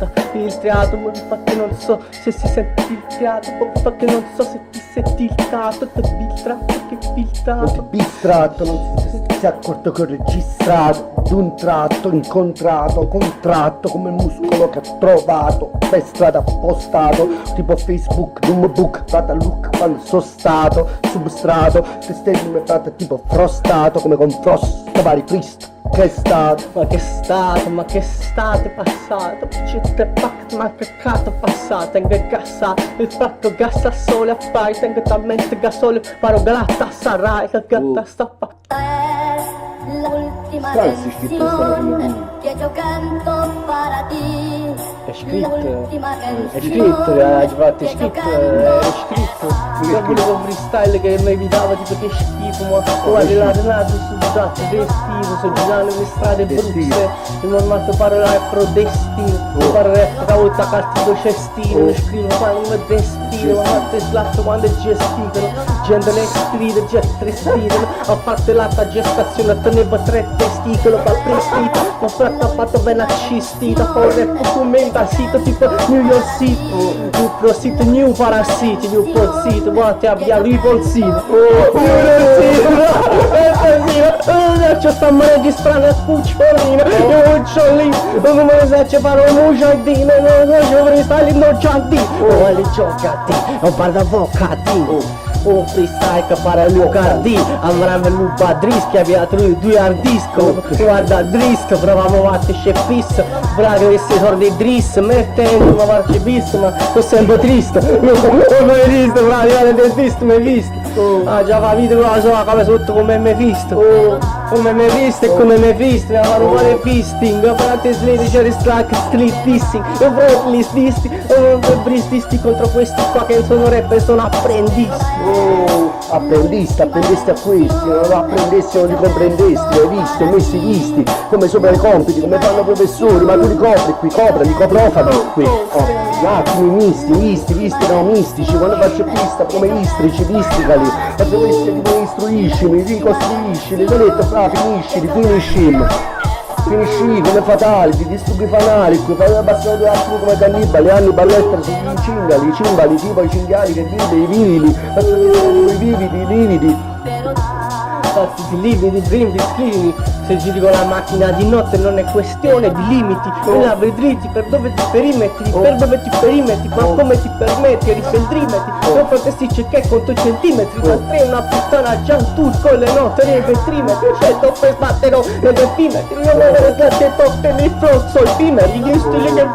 sta filtrato, ma infatti non so se si sente filtrato, perché non so se ti sei tiltato, che filtrato, che filtrato. Non ti distratto, non si è accorto che ho registrato d'un tratto, incontrato, contratto come il muscolo che ho trovato per strada postato, tipo Facebook, book, frata look quando sono stato substrato, te stesso mi frate tipo frostato come con frost vari frist. Che è stato? Ma che state passato? C'è pack, ma che cazzo passato? Tengo gassato, il fatto gassa sole appare, tengo talmente gasole, paro glatta sarai, che gatta stoppa. L'ultima canzone che giocando para ti. È scritto, è scritto. Io volevo freestyle che mi evitava tipo che schifo, ma guardi la Renato sudato, vestito, sto girando le strade brutte, il normato parola è pro destino, paro rap da volta cartico cestino, scrivo quando mi destino, ma fatte slatto quando è gesticolo, gente ne stride, gente stridano, a parte l'alta gestazione, teneva 3 testicolo, per prestito, ma fratto ha fatto ben accistita, poi rap commenta sito tipo New York City, New Pro City, New Parasiti, New Pod City, guarda abbia ripolsito, ci stiamo registrando a cucciolino, io ucciolino, non me ne se fare un mugiardino, non ci freestyle non giardino, oh li giocati, non parla avvocati. Un freestyle che pare Lucardi, avranno lupa drischi, aveva 2 hard disk, guarda drisco, proviamo a te sceppis, braga che si sordi dris, mettendo ma farci bis, ma sono sempre triste, non mi hai visto, braga, non ti visto, mi hai visto, ah già va vita con la sua come sotto come mi hai visto, come mi hai visto e come mi hai visto, mi ha fatto fare fisting, frate slidi, c'è il strike, street dissing, io proprio li stisti, brististi contro questi qua che sono rapper, sono apprendisti. Apprendesti a questi, non lo apprendesti, non li comprendesti, hai visto, messi visti, come sopra i compiti, come fanno i professori, ma tu li copri qui, coprali, coprofano qui, attimi visti, no, mistici, quando faccio pista come istrici, visticali, faccio questi tipo istruiscimi, ricostruiscili, l'ho detto, finisci come fatali, ti distruggi fanali, qui fai abbassare 2 attimi come cannibali, hanno balletta sugli cimbali, tipo i cinghiali che vive, i vividi, faccio vedere i lividi. Infatti di lividi, brividi, scrivimi, se giri con la macchina di notte non è questione di limiti, e la dritti per dove ti perimetri, ma come ti permetti, rifeldrimetri, non protestisce che conto centimetri, ma 3 una puttana già un tour con le note nei vetrimetri, scelto per sbatterò nei decimetri, io me ne grazie toppe nei front, so i pimetri, gli stili che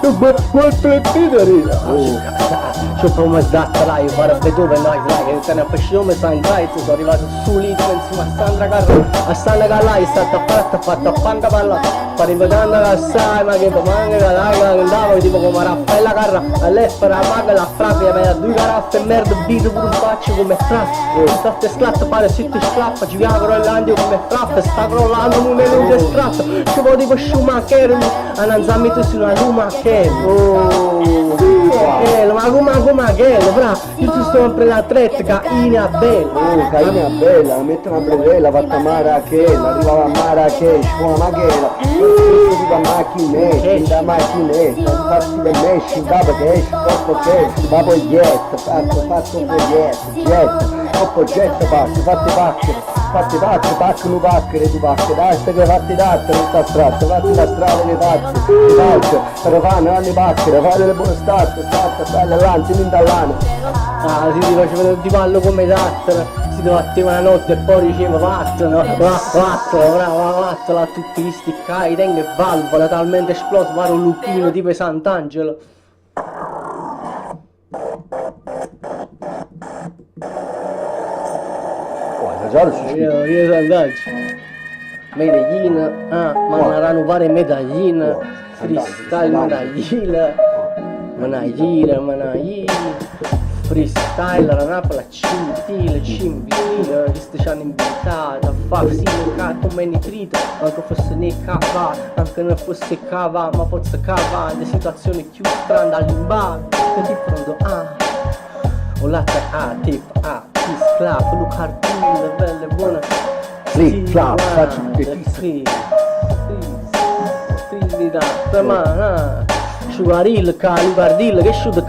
poi, quanto è c'è un po' come sdatta, io guarda dove noi, che te ne faccio me sai, sono arrivato su lì, insieme a Sandra Carra, è stata fatta a panca palla, fare vedendo assai, ma che manca che andavo tipo come Raffaella Carra, a lei per la maga la frappa, mi ha 2 caraffe e merda, bito pure un faccio come frappa, state sclatta, pare si ti sclappa, ci viene crollando come frappa, sta crollando non è un estratto, ci vuole tipo Schumacher, annanzami tu su una Schumacher, ma che è, bravo, io ti sto sempre la tretta, Caina bella. Caina bella, mettono a Brevella, fatta a Marrakech, arrivava a Marrakech, con la maghera, tipo a macchinette, da macchinette, fatti del mesci, capo che esce, troppo cash, capo il jet, fatto un jet, troppo jet fatti pacchere, tu pacche, dai, che fatti datte, non sta strada, fatti la strada che fatti, però fanno le pacchere, fate le buone state, belle avanti, non dall'anno. Ah, si faceva di ballo come dattero, si batteva la notte e poi diceva vattene, a tutti gli sticcai, tengo e valvola, talmente esploso, pare un lupino tipo Sant'Angelo. Io Sant'Angelo. Medellin, ma naranno fare medagline, freestyle managile, freestyle, la Napoli, cimtile, visto ci hanno invitato a far sì, come nitrito, anche fosse ne cava, anche non fosse cava, ma forse cava, le situazioni più strane all'imbar, che ti pronto, o latta tip, kiss clap, look hard, belle buone, flip flap, faccio tutte da, asciugaril, calibardil, che sciuto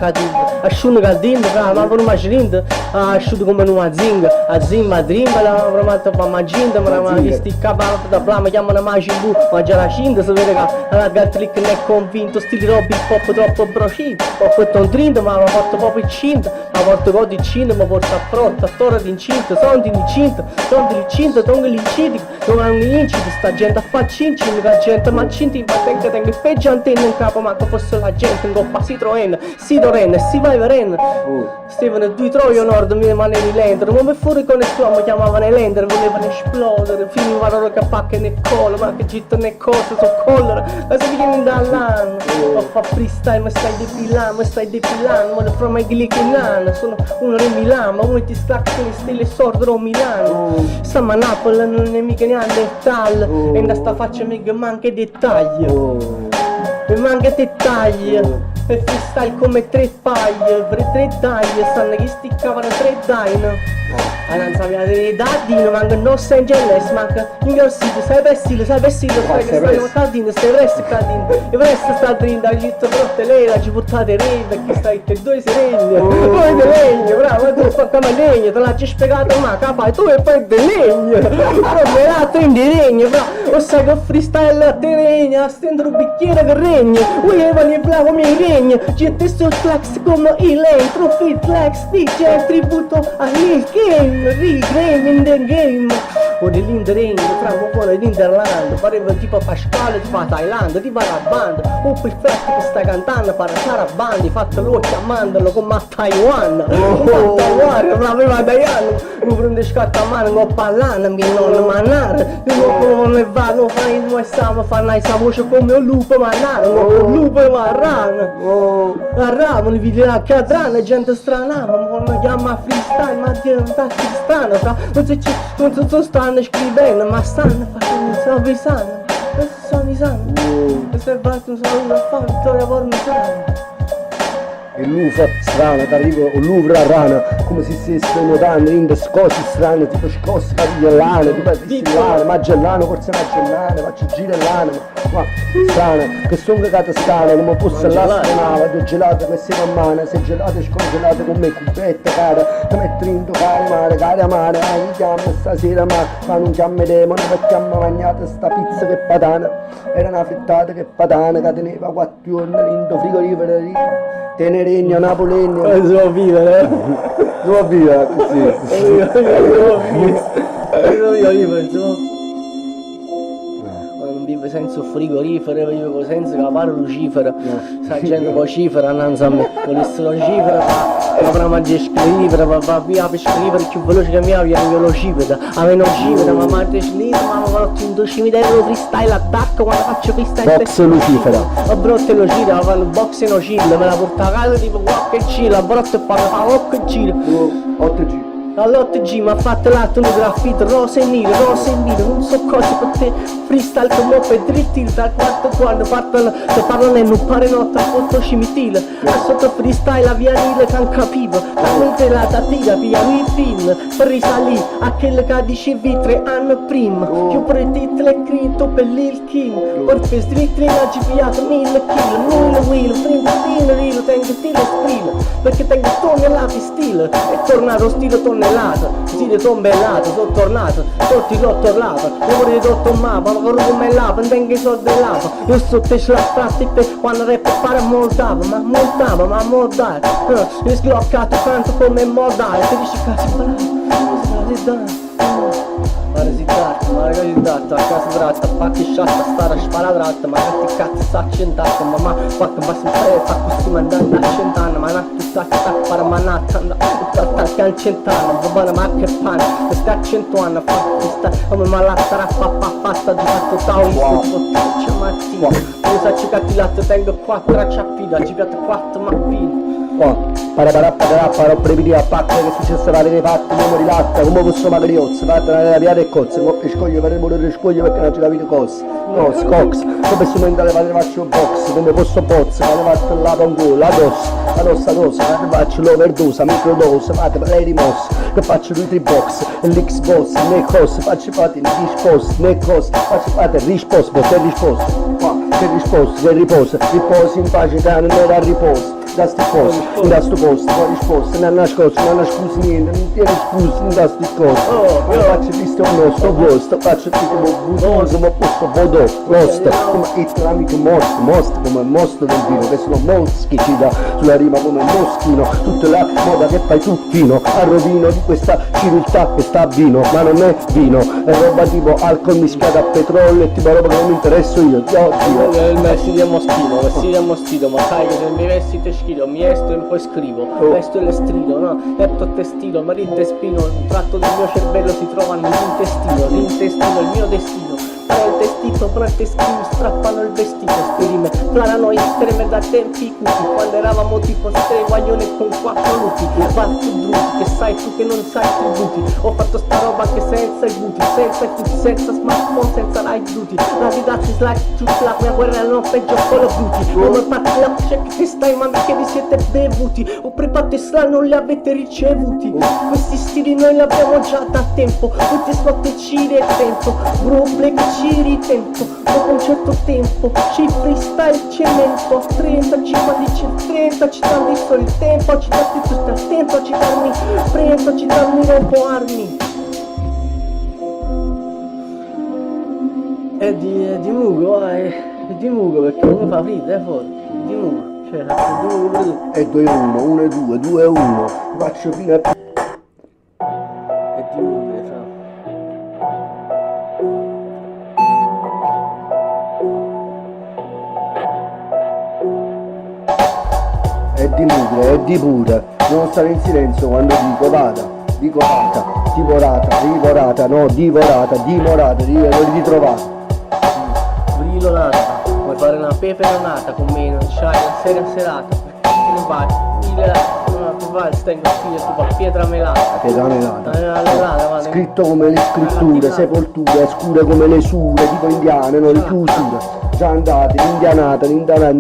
asciuno caldin, ma per una cilind, asciuto come una zinga, a zimma drimba, la pramata pa maginda, ma che sti cavallo da blama chiamano Majibu, mangia la cinta, si vede che la Gatlick non è convinto, stili robi pop troppo brocito, ho fatto un trindo, ma mi ha fatto proprio incinta, ma porto codi incinta, mi porta a frotta, a tora di incinta, sono di incinta, tonga l'incinta, non ha un incito, sta gente a fa cinci, la gente ma cinti, ma tengo il peggio antenna in capo, ma che fosse la gente, in coppa Citroen, si vai veren, Steven, due troio nord, mi maneni lender, ma per fuori con il suo mi chiamavano lender, volevano esplodere, finivano che pacche nel collo, ma che gitto nel coso, so collera, ma se vieni dall'anno, ma fa freestyle, ma stai depilando, ma le frame di Milano, sono uno di Milano, ma uno ti stacca in stile sordo Milano, stiamo a Napoli, non è mica neanche dettaglio, e da sta faccia mica manca dettaglio, mi manca dettaglio. E freestyle come tre paglie, per tre daglie, stanno che sticcavano tre dine. Non sapeva dei dadini, manca Los Angeles, manca New York City, sai vestito, sai che stanno caldino, stai presto caldino. E presto sta drinda, ha detto pronte lei, la ci portate re, perché stai te due seregni. Poi di legno, bravo, tu fai come legno, te l'ha già spiegato ma capai, tu e poi di legno. Però me la prendi legno, bravo, o sai che freestyle a te regna, stendo un bicchiere che regna, volevano il bravo miei regni. Gente sul flex come il entro fit flex DJ tributo a Lil Game, Real Game in the game. O dell'Inderegno, fra un po' dell'Interland, pareva tipo Pasquale, tipo a Thailandia, tipo alla banda. Un perfetto che sta cantando, para Sarabandi, fatelo chiamandolo come a Taiwan. Un Taiwan, braveva Daiano, mi prende scatta a mano, non parlando, mi non manare. Come va, non fai, noi stiamo fanno la voce come un lupo manare, un lupo marrano. Arravano i video a cadrana, gente strana, ma mi chiama freestyle, ma diventati strano, non so stanno scrivendo, ma stanno facendo, stanno pensando, questo stanno pensando, questo è fatto un saluto a fare, Vittoria Parmigiano. E lui fa strana, ti arriva un Louvre a rana, come se stesse nuotando in scosse strane, tipo scosse cavigliellane, tipo vistillane, magellane, forse magellane, faccio girellane, ma strana, che sono cagate strane, come fosse l'astronave, tu gelato che sei a mano, sei gelato e scongelato con me, cubette cara, ti metti in care mare, mi chiama stasera ma non chiama demone, per chiama magnata sta pizza che patana, era una frittata che patana, che teneva 4 giorni in frigorifero, Teneregno, Napolegno. Devo vivere, Devo vivere, sì. Io vivo, non vivo senza frigorifero, vivo senza capare lucifero. Sa gente vocifera, non a me, volesse lucifera, ma prima di scrivere, va via per scrivere più veloce che mia, viene velocipeda. A me non scivera, ma parte slita, ma mi fatto in 2 cimitero freestyle attacco quando faccio freestyle. Box lucifera. A brotte lo gira, fa il box in chill, me la porta a casa tipo qualche chill, a brotte fa 8 giri. 8G. All'8G mi ha fatto l'atto un graffito rosa e nero, non so cosa per te, freestyle come per dritti, dal quarto quando parlano e non pare notte a foto cimitile, a sotto freestyle la via Nile che non capiva, la mente la tatira via lui film, per risalire a quello che dicevi 3 anni prima, più pretito e scritto per Lil Kim, per street ha giviato 1000 kg, 1000 prima rilo, tengo stile sprilo, perché tengo tonnellate stile, e tornato stile tonnellate, stile tombellato, sono tornato, tutti l'ho tornato, lavoro di tutto mappa, lavoro come lava, non tengo i soldi dell'apa, io sto pesce la pratica quando rap pare montava, ma montare, io sbloccato tanto come modale, 13 cazzi Margaritarta, a casa tratta, pacchi sciatta, stare a sparare tratta, ma non ti cazzo sta accentata, mamma, qualche basso impare, fa così mandando a cent'anni, ma non ti sta para manata, che a cent'anni, va bene ma che pane, che sta a 100 anni, fa questa, come malatta, rappa, sta di fatto taoista, c'è mattina, io sa ciccati latte, tengo 4 acciappita, ci piatto 4 mappine. Para prevedere a pacca che successe fare dei fatti, uomo di latta, come posso magari ozze, fatta nella via del cozze, come scoglio per il scoglio perché non ci capite cose. No, scox, come sono in tale fate faccio box, come posso bozza, fate fatto la tongola, la tosse, fate faccio l'overdose, microdose, fate per lei rimosse, che faccio 2-3 box, l'Xbox, ne cose, faccio fate il risposta, ne cose, faccio fate risposta, botte risposta. che risposta, che riposa, riposi in pace, che non era riposo. Da sti posti, da sto posto, poi risposta, non nascosto, non nascosto niente, non ti scusi, non da sti costi. Io faccio visto un nostro posto, faccio tipo busoso, ma posto vodo, lost, come hit l'amico most, come mostro del vino, che sono moschi, ci dà sulla rima come moschino, tutta la moda che fai tu fino, al rovino di questa civiltà che sta vino, ma non è vino, è roba tipo alcol mischiata a petrolio, e tipo roba che non mi interesso io, ti odio. Il vestito a moschino, ma sai che se mi vesti te schilo, mi esto e poi scrivo, vesto e le strido, no, letto testino, marito e spino, un tratto del mio cervello si trova l'intestino, il mio destino. Il vestito, prende skin, strappano il vestito, sperime, planano estreme da tempi cupi, quando eravamo tipo tre guaglione con 4 lupi, batti bruti, che sai tu che non sai tributi, ho fatto sta roba che senza i buti, senza i tutti, senza smartphone, senza live duty, la vita si slide, la mia guerra non peggio Call of Duty, come fate la check che stai, ma che vi siete bevuti, o prepate sla non li avete ricevuti, questi stili noi li abbiamo già da tempo, queste slotte ci tempo, bro black ci ritento, dopo un certo tempo, ci freestyle cemento, 30 ci dice 30, ci danno solo il tempo, ci date tutto il tempo, ci danno prendo, ci danno rompo armi. È di Mugo, è di Mugo perché uno fa ridere fuori, di Mugo, cioè di Mugo per tutto. È 2-1, 1-2, 2-1, faccio fino a... È di Mugo, cioè. È di mugre, è di pure, non stare in silenzio quando dico vada, divorata, no, divorata, dimorata, ritrovata. Brilonata, vuoi fare una peperonata con me, non c'hai la sera serata, perché ne vai? Vai, stai in stile tipo a pietra melata. Pietra melata. Scritto come le scritture, sepolture, scure come le sure, tipo indiane, non le chiusure. Già andate, l'indianata, l'indianata, in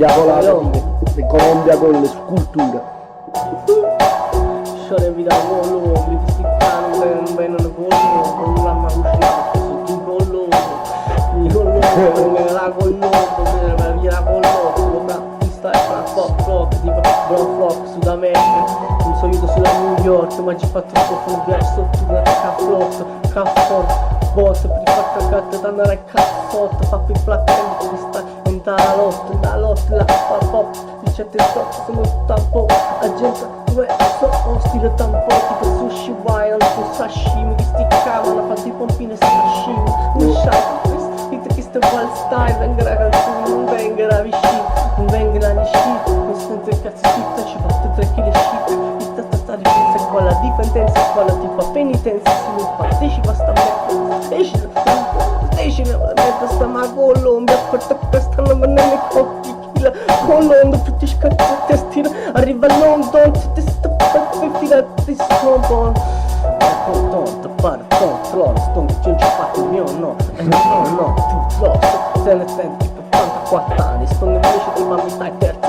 Colombia con le sculture. Sciore vita con l'uomo, questi cani non vengono con la mauscita, su con l'uomo, me la con l'uomo, me la via con l'uomo, una pista e una pop tipo Brown Flock, Sud America, non so io sulla New York, ma ci fa troppo sul verso, tu la cafflotto, caffort, bot, per i fatto cazzo, andare a caffotto, fa più flatte, la lotta, la pop, dicete stop, sono tampo, agenda, dove so, stile tampo, tipo sushi wild, su sashimi, che sti cavolo, fa di pompine sashimi, un shot, dite che sto wild style, vengerà calzone, non vengerà vicino, non vengerà ni shit, non sento il cazzo zitto, ci fatto 3 kg shit, sta difesa è quella, dipendenza è quella, tipo penitenza si lupa, decima sta merda, decina la merda sta ma Colombia, porta questa non ne cocchi, chila, Colombia, tutti scatti a testina, arriva a London, tutti sta per filati scompon, tonto, para, controllo, sto non ci fatto mio no, tu lo so, se ne senti per 84 anni, sto invece di mamma stai terza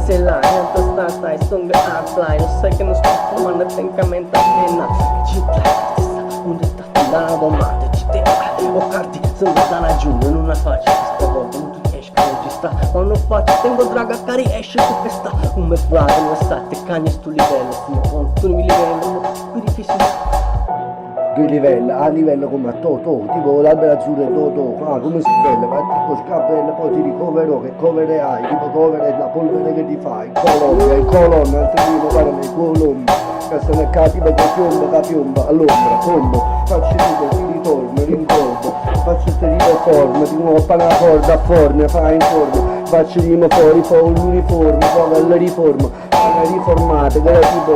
line, stai, sto in hardline, lo sai che non sto fumando tecnicamente appena, ci dai, un dettato da domanda, ci dai, o carti, sono da laggiù, in una faccia, questa volta non tu esci, non ci sta, ma non faccio, tengo draga cari, esce su questa, un me bravo, non state, cagni sto livello, fino con tu mi livello, qui difficile. Due livelli, a livello come a tipo l'albero azzurro e come si bella, ma tipo scappella, poi ti ricovero, che covere hai, tipo covere la polvere che ti fai, il colonna, altri primo parlano i colombi, questa nel cattivo che piomba, all'ombra, combo, faccio tipo, ti ritorno, rincordo, faccio queste riforme, di nuovo fa una corda a forme, fa in forma, faccio rima fuori, poi l'uniforme, poi la riforma, una riformata, che era tipo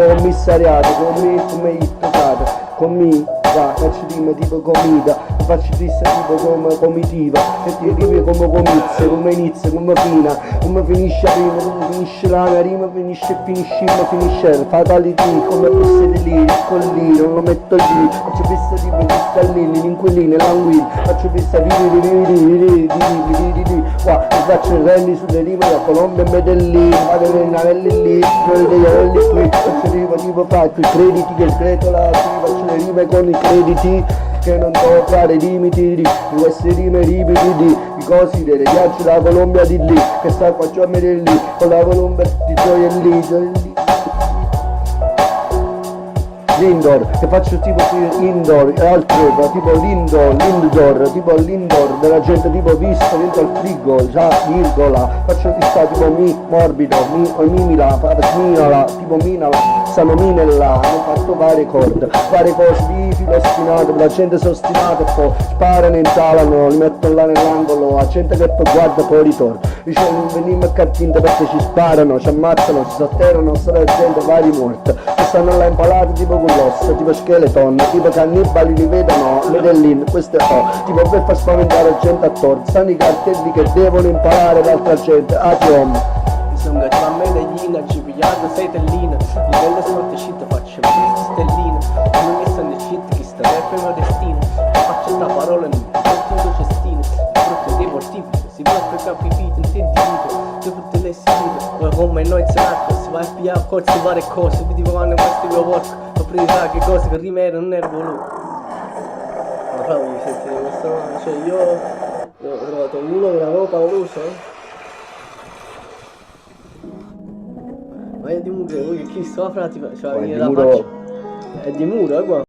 commissariato, come toccata, faccio rima tipo comida, faccio fissa tipo come comitiva, e ti rime come comizia, come inizia, come fina, come finisce prima, come finisce la mia rima, finisce, finisce, fatality, come fosse lì, collino, non lo metto lì, faccio fissa tipo gli stallini, l'inquilino, l'anguilla, faccio fissa qua, faccio il rally sulle rime da Colombia e Medellin, vado nei navelli lì, qui, faccio rima tipo fatto i crediti del greto là, faccio le rime con i crediti, perché non so fare i limiti di queste rime ripetiti, i cosi delle ghiacci la Colombia di lì, che sta qua già a lì, con la Colombia di gioielli. L'indoor, che faccio tipo indoor e altrove, tipo l'indoor, tipo l'indoor della gente tipo visto dentro al frigo, già virgola, faccio di sta tipo morbido, mimila, minala, tipo minala, stanno minella, hanno fatto varie cose di filo ostinato, la gente si è ostinata e poi sparano e insalano, li mettono là nell'angolo, la gente che poi guarda poi ritorna, dice non veniamo a cartinta perché ci sparano, ci ammazzano, ci sotterrano, sono gente vari morti, che stanno là impalati tipo con l'osso, tipo skeleton, tipo cannibali li vedono, medellin, questo è tipo per far spaventare la gente attorno, stanno i cartelli che devono imparare l'altra gente, Insomma, ci va a Medellin, ci pigliato 6 telline, livello sotto shit faccio queste stelline, non mi stanno shit che sta per primo destino, faccio sta parola in tutto cestino, il frutto dei mortifici, si può sprecare i fiti, non ti dito, tutte le sedute, ora come noi zenacco, si va a pigliare corsi varie cose, vedi quando questo mio porco, ho preso che cose che prima non ero voluto. Ma proprio, cioè io ho trovato uno che l'avevo pauroso. Ma è di muro, che chi sto a frati, cioè, È viene di da muro. faccia. È di muro, qua.